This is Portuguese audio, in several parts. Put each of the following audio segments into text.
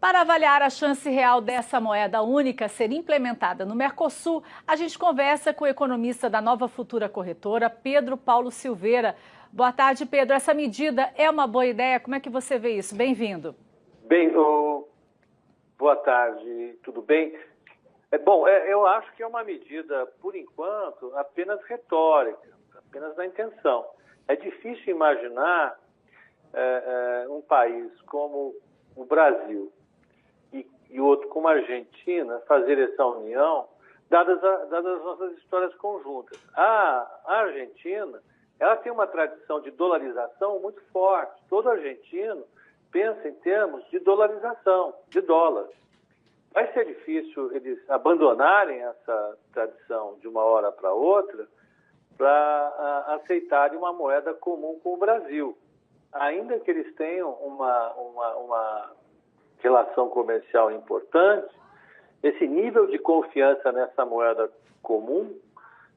Para avaliar a chance real dessa moeda única ser implementada no Mercosul, a gente conversa com o economista da Nova Futura Corretora, Pedro Paulo Silveira. Boa tarde, Pedro. Essa medida é uma boa ideia? Como é que você vê isso? Bem-vindo. Boa tarde, tudo bem? Eu acho que é uma medida, por enquanto, apenas retórica, apenas na intenção. É difícil imaginar um país como o Brasil e outro como a Argentina fazer essa união, dadas as nossas histórias conjuntas. A Argentina, ela tem uma tradição de dolarização muito forte. Todo argentino pensa em termos de dolarização, de dólar. Vai ser difícil eles abandonarem essa tradição de uma hora para outra para aceitarem uma moeda comum com o Brasil. Ainda que eles tenham uma relação comercial importante, esse nível de confiança nessa moeda comum,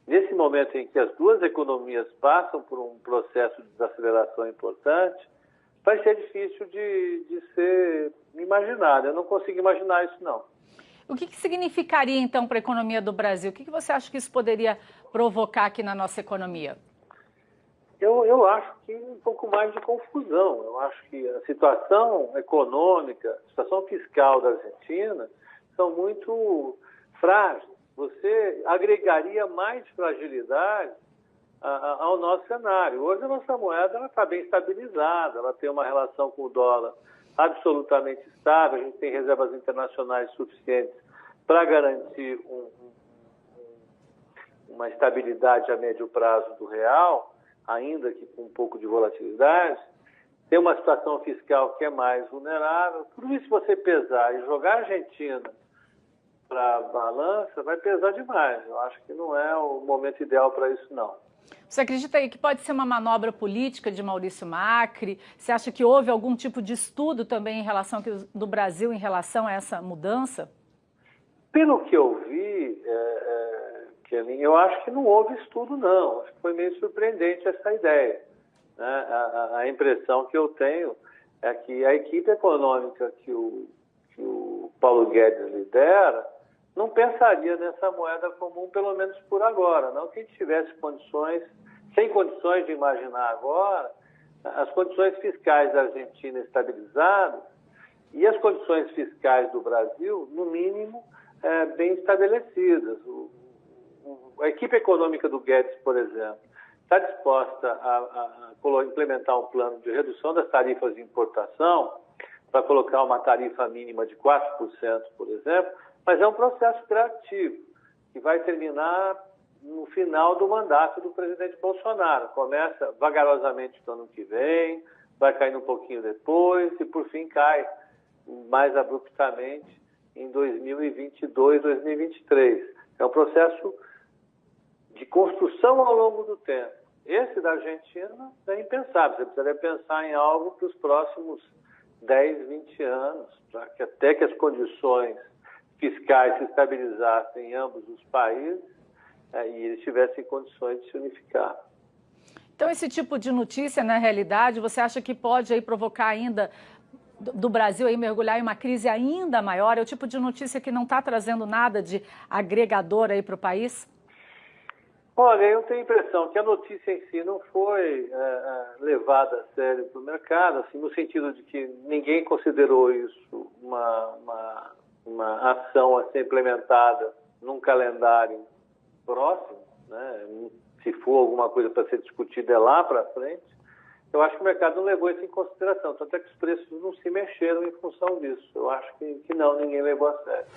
nesse momento em que as duas economias passam por um processo de desaceleração importante, vai ser difícil de ser imaginado. Eu não consigo imaginar isso, não. O que significaria, então, para a economia do Brasil? O que você acha que isso poderia provocar aqui na nossa economia? Eu acho que um pouco mais de confusão. Eu acho que a situação econômica, a situação fiscal da Argentina são muito frágeis. Você agregaria mais fragilidade ao nosso cenário. Hoje a nossa moeda está bem estabilizada, ela tem uma relação com o dólar absolutamente estável, a gente tem reservas internacionais suficientes para garantir uma estabilidade a médio prazo do real, ainda que com um pouco de volatilidade. Tem uma situação fiscal que é mais vulnerável. Tudo isso, se você pesar e jogar a Argentina para a balança, vai pesar demais. Eu acho que não é o momento ideal para isso, não. Você acredita aí que pode ser uma manobra política de Maurício Macri? Você acha que houve algum tipo de estudo também do Brasil em relação a essa mudança? Pelo que eu vi, Kelly, eu acho que não houve estudo, não. Acho que foi meio surpreendente essa ideia. Né? A impressão que eu tenho é que a equipe econômica que o Paulo Guedes lidera não pensaria nessa moeda comum, pelo menos por agora. Não que a gente tivesse condições, sem condições de imaginar agora, as condições fiscais da Argentina estabilizadas e as condições fiscais do Brasil, no mínimo, bem estabelecidas. A equipe econômica do Guedes, por exemplo, está disposta a implementar um plano de redução das tarifas de importação para colocar uma tarifa mínima de 4%, por exemplo, mas é um processo gratuito que vai terminar no final do mandato do presidente Bolsonaro. Começa vagarosamente no ano que vem, vai caindo um pouquinho depois e, por fim, cai mais abruptamente em 2022, 2023. É um processo de construção ao longo do tempo. Esse da Argentina é impensável. Você precisaria pensar em algo para os próximos 10, 20 anos, para que até que as condições fiscais se estabilizassem em ambos os países e eles tivessem condições de se unificar. Então, esse tipo de notícia, na realidade, você acha que pode aí provocar ainda do Brasil aí mergulhar em uma crise ainda maior? É o tipo de notícia que não está trazendo nada de agregador aí para o país? Olha, eu tenho a impressão que a notícia em si não foi levada a sério para o mercado, assim, no sentido de que ninguém considerou isso uma ação a ser implementada num calendário próximo, né? Se for alguma coisa para ser discutida lá para frente. Eu acho que o mercado não levou isso em consideração, tanto é que os preços não se mexeram em função disso. Eu acho que não, ninguém levou a sério.